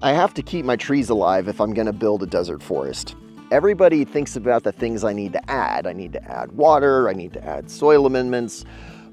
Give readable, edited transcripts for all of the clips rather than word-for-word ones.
I have to keep my trees alive if I'm gonna build a desert forest. Everybody thinks about the things I need to add. I need to add water, I need to add soil amendments,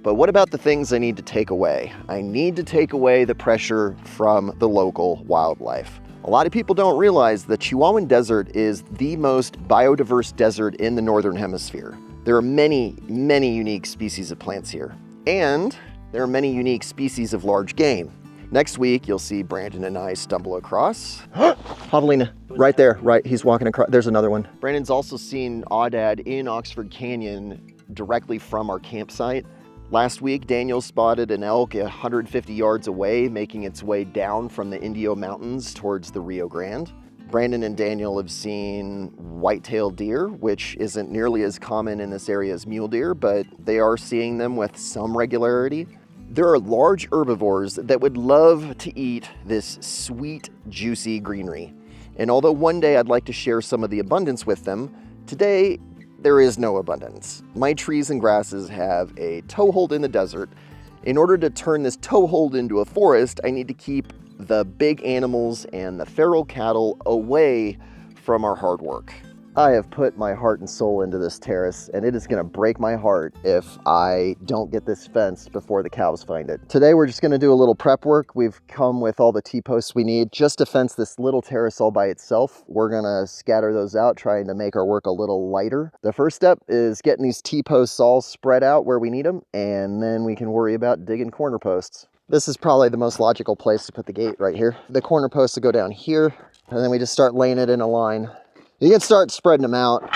but what about the things I need to take away? I need to take away the pressure from the local wildlife. A lot of people don't realize the Chihuahuan Desert is the most biodiverse desert in the Northern Hemisphere. There are many, many unique species of plants here, and there are many unique species of large game. Next week, you'll see Brandon and I stumble across Javelina, right there, right, he's walking across, there's another one. Brandon's also seen Aoudad in Oxford Canyon directly from our campsite. Last week, Daniel spotted an elk 150 yards away, making its way down from the Indio Mountains towards the Rio Grande. Brandon and Daniel have seen white-tailed deer, which isn't nearly as common in this area as mule deer, but they are seeing them with some regularity. There are large herbivores that would love to eat this sweet, juicy greenery. And although one day I'd like to share some of the abundance with them, today there is no abundance. My trees and grasses have a toehold in the desert. In order to turn this toehold into a forest, I need to keep the big animals and the feral cattle away from our hard work. I have put my heart and soul into this terrace, and it is gonna break my heart if I don't get this fenced before the cows find it. Today we're just gonna do a little prep work. We've come with all the T-posts we need just to fence this little terrace all by itself. We're gonna scatter those out, trying to make our work a little lighter. The first step is getting these T-posts all spread out where we need them, and then we can worry about digging corner posts. This is probably the most logical place to put the gate, right here. The corner posts will go down here, and then we just start laying it in a line. You can start spreading them out.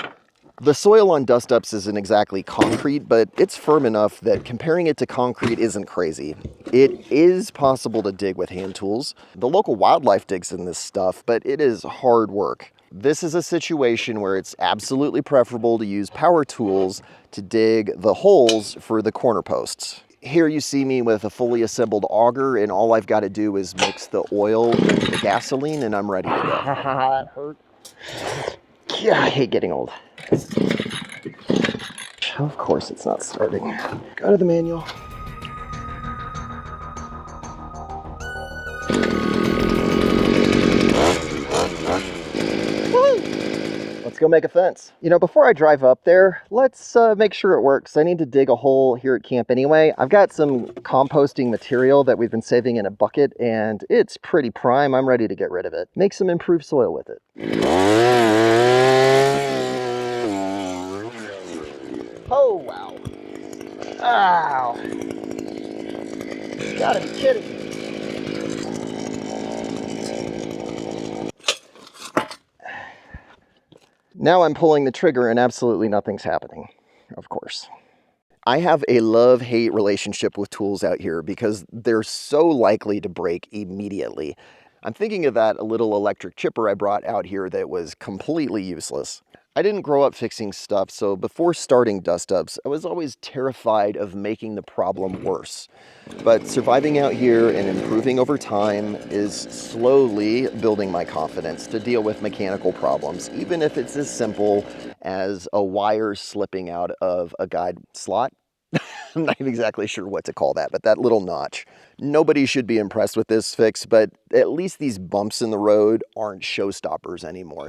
The soil on dust-ups isn't exactly concrete, but it's firm enough that comparing it to concrete isn't crazy. It is possible to dig with hand tools. The local wildlife digs in this stuff, but it is hard work. This is a situation where it's absolutely preferable to use power tools to dig the holes for the corner posts. Here you see me with a fully assembled auger, and all I've got to do is mix the oil and the gasoline, and I'm ready to go. That hurt. Yeah, I hate getting old. Of course it's not starting. Go to the manual. Let's go make a fence. You know, before I drive up there, let's make sure it works. I need to dig a hole here at camp anyway. I've got some composting material that we've been saving in a bucket, and it's pretty prime. I'm ready to get rid of it. Make some improved soil with it. Oh, wow. Ow. You gotta be kidding me. Now I'm pulling the trigger and absolutely nothing's happening, of course. I have a love-hate relationship with tools out here because they're so likely to break immediately. I'm thinking of that little electric chipper I brought out here that was completely useless. I didn't grow up fixing stuff, so before starting dust-ups, I was always terrified of making the problem worse. But surviving out here and improving over time is slowly building my confidence to deal with mechanical problems, even if it's as simple as a wire slipping out of a guide slot. I'm not exactly sure what to call that, but that little notch. Nobody should be impressed with this fix, but at least these bumps in the road aren't showstoppers anymore.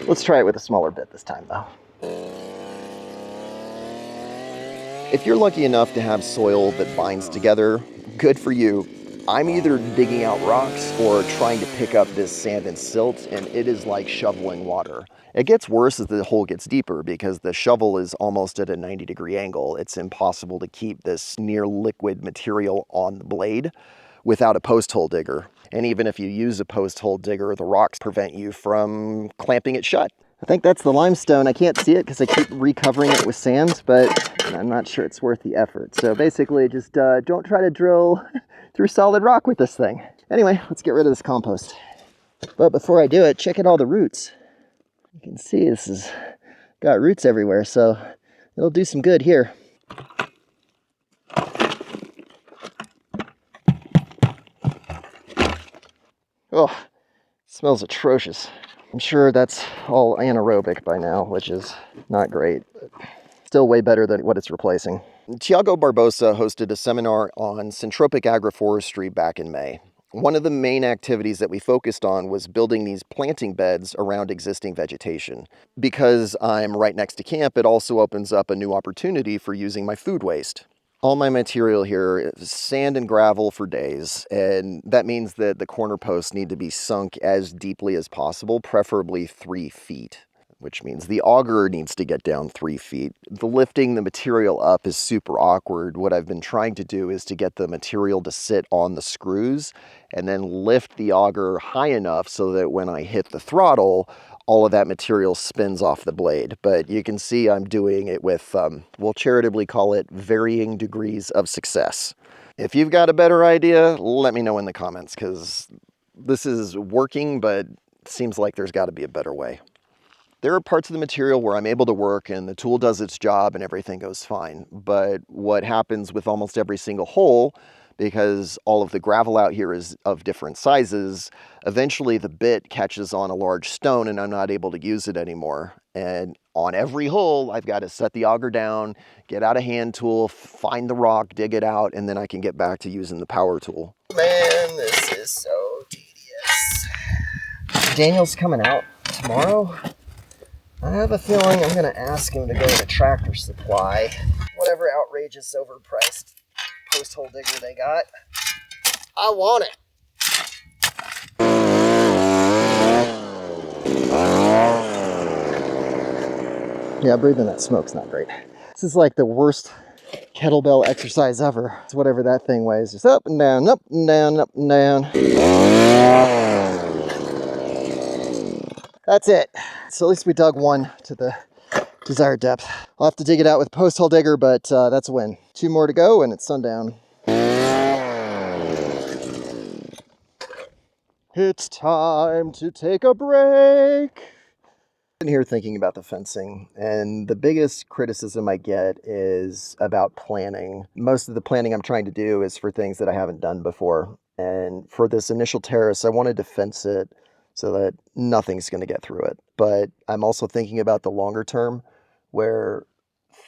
Let's try it with a smaller bit this time, though. If you're lucky enough to have soil that binds together, good for you. I'm either digging out rocks or trying to pick up this sand and silt, and it is like shoveling water. It gets worse as the hole gets deeper because the shovel is almost at a 90-degree angle. It's impossible to keep this near liquid material on the blade without a post hole digger. And even if you use a post hole digger, the rocks prevent you from clamping it shut. I think that's the limestone. I can't see it because I keep recovering it with sand, but I'm not sure it's worth the effort. So basically just don't try to drill through solid rock with this thing. Anyway, let's get rid of this compost. But before I do it, check out all the roots. You can see this has got roots everywhere, so it'll do some good here. Oh, it smells atrocious. I'm sure that's all anaerobic by now, which is not great, but still way better than what it's replacing. Tiago Barbosa hosted a seminar on syntropic agroforestry back in May. One of the main activities that we focused on was building these planting beds around existing vegetation. Because I'm right next to camp, it also opens up a new opportunity for using my food waste. All my material here is sand and gravel for days, and that means that the corner posts need to be sunk as deeply as possible, preferably 3 feet, which means the auger needs to get down 3 feet. The lifting the material up is super awkward. What I've been trying to do is to get the material to sit on the screws and then lift the auger high enough so that when I hit the throttle, all of that material spins off the blade. But you can see I'm doing it with, we'll charitably call it varying degrees of success. If you've got a better idea, let me know in the comments, because this is working, but it seems like there's got to be a better way. There are parts of the material where I'm able to work and the tool does its job and everything goes fine. But what happens with almost every single hole, because all of the gravel out here is of different sizes, eventually the bit catches on a large stone and I'm not able to use it anymore. And on every hole, I've got to set the auger down, get out a hand tool, find the rock, dig it out, and then I can get back to using the power tool. Man, this is so tedious. Daniel's coming out tomorrow. I have a feeling I'm going to ask him to go to Tractor Supply. Whatever outrageous overpriced post hole digger they got. I want it. Yeah, breathing that smoke's not great. This is like the worst kettlebell exercise ever. It's whatever that thing weighs. Just up and down, up and down, up and down. That's it. So at least we dug one to the desired depth. I'll have to dig it out with a post hole digger, but that's a win. 2 more to go and it's sundown. It's time to take a break. I'm here thinking about the fencing, and the biggest criticism I get is about planning. Most of the planning I'm trying to do is for things that I haven't done before. And for this initial terrace, I wanted to fence it so that nothing's going to get through it. But I'm also thinking about the longer term, where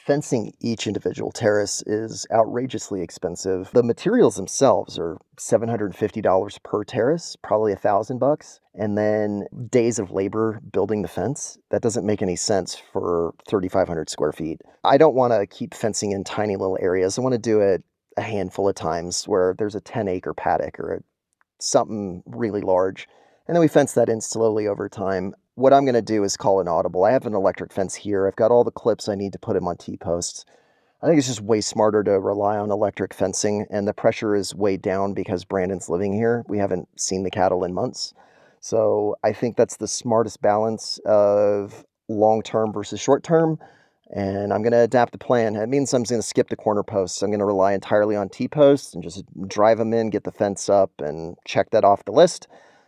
fencing each individual terrace is outrageously expensive. The materials themselves are $750 per terrace, probably $1,000. And then days of labor building the fence, that doesn't make any sense for 3,500 square feet. I don't want to keep fencing in tiny little areas. I want to do it a handful of times where there's a 10-acre paddock or something really large. And then we fence that in slowly over time. What I'm going to do is call an audible. I have an electric fence here. I've got all the clips I need to put them on T-posts. I think it's just way smarter to rely on electric fencing, and the pressure is way down because Brandon's living here. We haven't seen the cattle in months. So I think that's the smartest balance of long-term versus short-term, and I'm going to adapt the plan. It means I'm going to skip the corner posts. I'm going to rely entirely on T-posts and just drive them in, get the fence up, and check that off the list.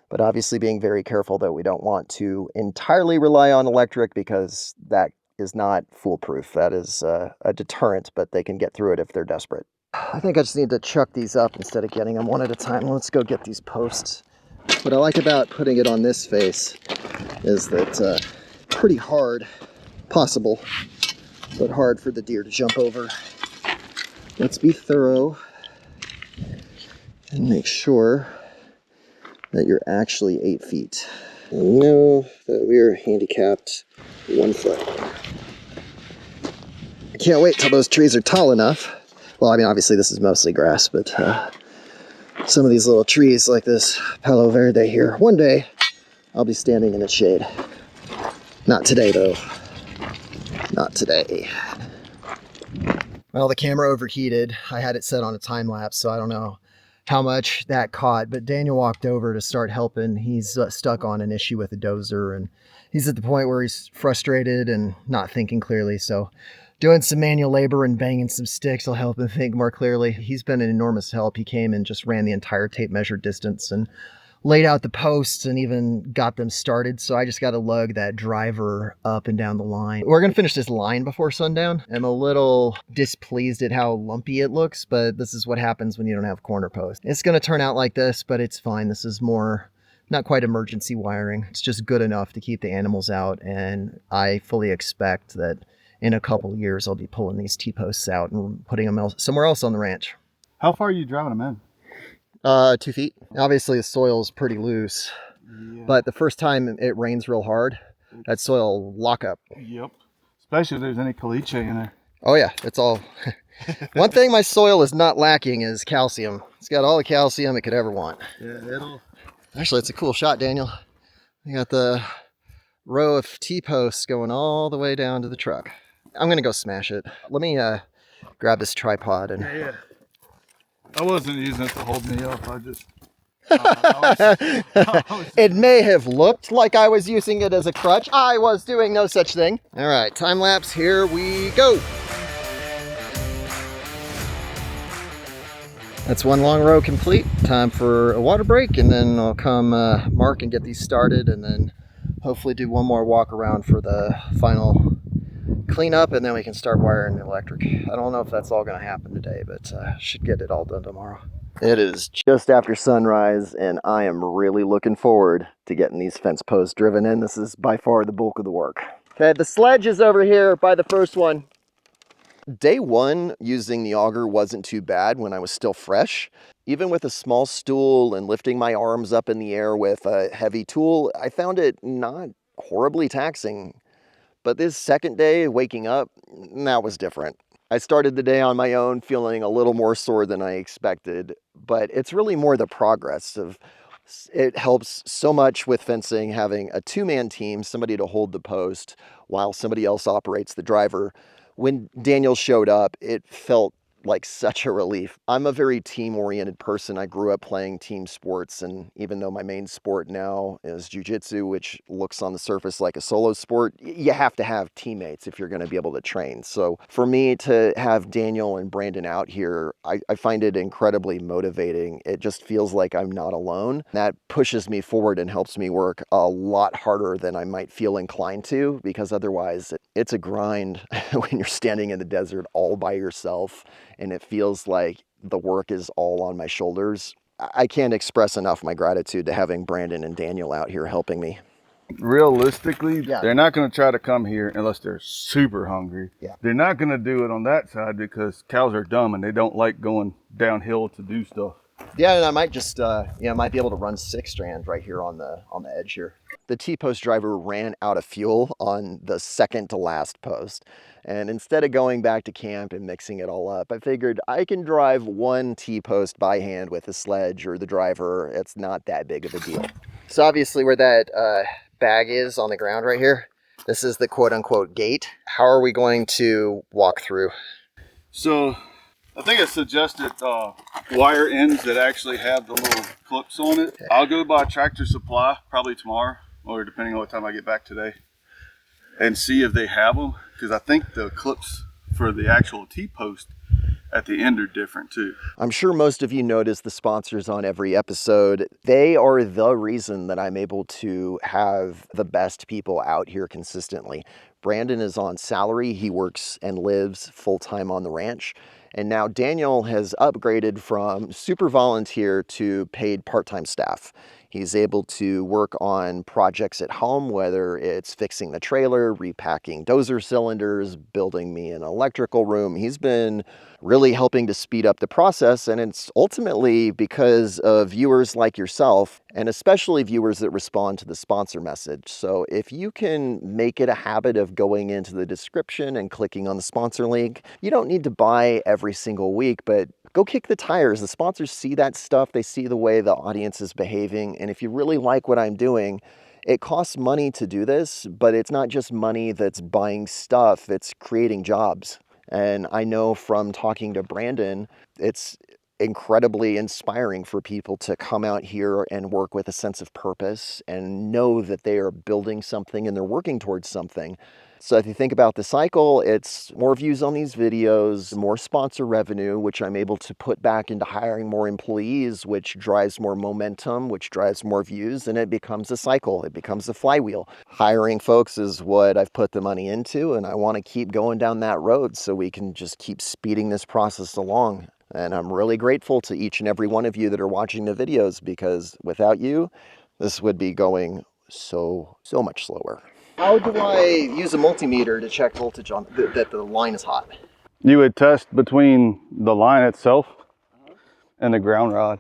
But obviously being very careful that we don't want to entirely rely on electric, because that is not foolproof. That is a deterrent, but they can get through it if they're desperate. I think I just need to chuck these up instead of getting them one at a time. Let's go get these posts. What I like about putting it on this face is that pretty hard, possible, but hard for the deer to jump over. Let's be thorough and make sure that you're actually 8 feet. And know that we are handicapped 1 foot. I can't wait till those trees are tall enough. Well, I mean, obviously this is mostly grass, but some of these little trees like this Palo Verde here, one day I'll be standing in its shade. Not today though. Not today. Well, the camera overheated. I had it set on a time lapse, so I don't know how much that caught, but Daniel walked over to start helping. He's stuck on an issue with a dozer, and he's at the point where he's frustrated and not thinking clearly. So doing some manual labor and banging some sticks will help him think more clearly. He's been an enormous help. He came and just ran the entire tape measure distance and laid out the posts and even got them started. So I just got to lug that driver up and down the line. We're going to finish this line before sundown. I'm a little displeased at how lumpy it looks, but this is what happens when you don't have corner posts. It's going to turn out like this, but it's fine. This is more, not quite emergency wiring. It's just good enough to keep the animals out. And I fully expect that in a couple of years, I'll be pulling these T-posts out and putting them somewhere else on the ranch. How far are you driving them in? 2 feet. Obviously, the soil is pretty loose, in? but the first time it rains real hard, that soil will lock up. Yep. Especially if there's any caliche in there. Oh yeah, it's all. One thing my soil is not lacking is calcium. It's got all the calcium it could ever want. Yeah, Actually, it's a cool shot, Daniel. You got the row of T-posts going all the way down to the truck. I'm gonna go smash it. Let me grab this tripod and. Yeah. I wasn't using it to hold me up. I just. It may have looked like I was using it as a crutch. I was doing no such thing. All right, time lapse. Here we go. That's one long row complete. Time for a water break, and then I'll come mark and get these started, and then hopefully do one more walk around for the final cleanup, and then we can start wiring the electric. I don't know if that's all going to happen today, but should get it all done tomorrow. It is just after sunrise, and I am really looking forward to getting these fence posts driven in. This is by far the bulk of the work. Okay, the sledge is over here by the first one. Day one using the auger wasn't too bad when I was still fresh. Even with a small stool and lifting my arms up in the air with a heavy tool, I found it not horribly taxing. But this second day, waking up, that was different. I started the day on my own feeling a little more sore than I expected, but it's really more the progress of it helps so much with fencing, having a two-man team, somebody to hold the post while somebody else operates the driver. When Daniel showed up, it felt like such a relief. I'm a very team-oriented person. I grew up playing team sports, and even though my main sport now is jiu-jitsu, which looks on the surface like a solo sport, you have to have teammates if you're going to be able to train. So for me to have Daniel and Brandon out here, I find it incredibly motivating. It just feels like I'm not alone. That pushes me forward and helps me work a lot harder than I might feel inclined to, because otherwise it's a grind when you're standing in the desert all by yourself and it feels like the work is all on my shoulders. I can't express enough my gratitude to having Brandon and Daniel out here helping me. Realistically, Yeah. They're not going to try to come here unless they're super hungry. Yeah. They're not going to do it on that side because cows are dumb and they don't like going downhill to do stuff. Yeah, and I might just, might be able to run 6 strands right here on the edge here. The T-post driver ran out of fuel on the second to last post. And instead of going back to camp and mixing it all up, I figured I can drive one T-post by hand with the sledge or the driver. It's not that big of a deal. So obviously where that bag is on the ground right here, this is the quote-unquote gate. How are we going to walk through? So I think I suggested wire ends that actually have the little clips on it. I'll go by Tractor Supply probably tomorrow, or depending on what time I get back today, and see if they have them, because I think the clips for the actual T-post at the end are different too. I'm sure most of you notice the sponsors on every episode. They are the reason that I'm able to have the best people out here consistently. Brandon is on salary. He works and lives full-time on the ranch. And now Daniel has upgraded from super volunteer to paid part-time staff. He's able to work on projects at home, whether it's fixing the trailer, repacking dozer cylinders, building me an electrical room. He's been really helping to speed up the process, and it's ultimately because of viewers like yourself, and especially viewers that respond to the sponsor message. So if you can make it a habit of going into the description and clicking on the sponsor link, you don't need to buy every single week, but go kick the tires. The sponsors see that stuff. They see the way the audience is behaving. And if you really like what I'm doing, it costs money to do this, but it's not just money that's buying stuff, it's creating jobs. And I know from talking to Brandon, it's incredibly inspiring for people to come out here and work with a sense of purpose and know that they are building something and they're working towards something. So if you think about the cycle, it's more views on these videos, more sponsor revenue, which I'm able to put back into hiring more employees, which drives more momentum, which drives more views, and it becomes a cycle. It becomes a flywheel. Hiring folks is what I've put the money into, and I want to keep going down that road so we can just keep speeding this process along. And I'm really grateful to each and every one of you that are watching the videos, because without you, this would be going so much slower. How do I use a multimeter to check voltage on that the line is hot? You would test between the line itself and the ground rod.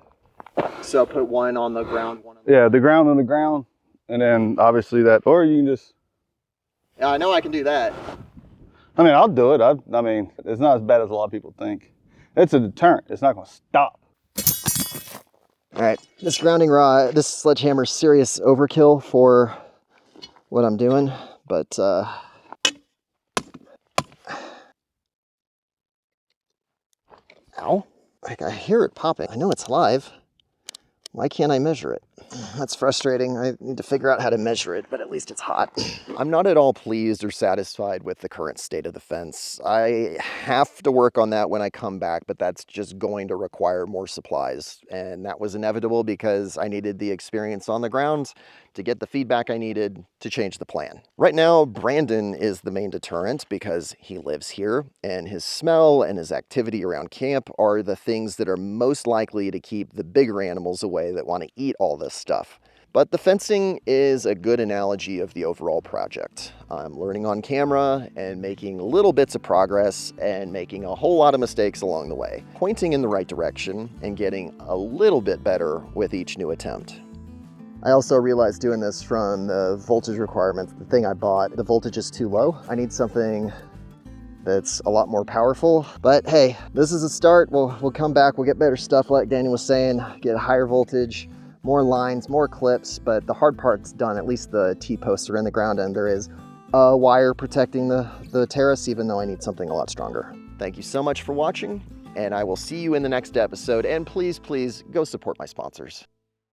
So put one on the ground, one on the... Yeah, the ground on the ground, and then obviously that, or you can just... Yeah, I know I can do that. I mean, I'll do it. I mean, it's not as bad as a lot of people think. It's a deterrent. It's not going to stop. All right, this grounding rod, this sledgehammer is serious overkill for what I'm doing, but ow, I hear it popping. I know it's live. Why can't I measure it? That's frustrating. I need to figure out how to measure it, but at least it's hot. I'm not at all pleased or satisfied with the current state of the fence. I have to work on that when I come back, but that's just going to require more supplies. And that was inevitable because I needed the experience on the ground to get the feedback I needed to change the plan. Right now, Brandon is the main deterrent because he lives here, and his smell and his activity around camp are the things that are most likely to keep the bigger animals away that want to eat all this stuff. But the fencing is a good analogy of the overall project. I'm learning on camera and making little bits of progress and making a whole lot of mistakes along the way, pointing in the right direction and getting a little bit better with each new attempt. I also realized doing this from the voltage requirements, the thing I bought, the voltage is too low. I need something that's a lot more powerful, but hey, this is a start. We'll come back, we'll get better stuff like Daniel was saying, get a higher voltage, more lines, more clips, but the hard part's done. At least the T-posts are in the ground and there is a wire protecting the terrace, even though I need something a lot stronger. Thank you so much for watching, and I will see you in the next episode. And please, please go support my sponsors.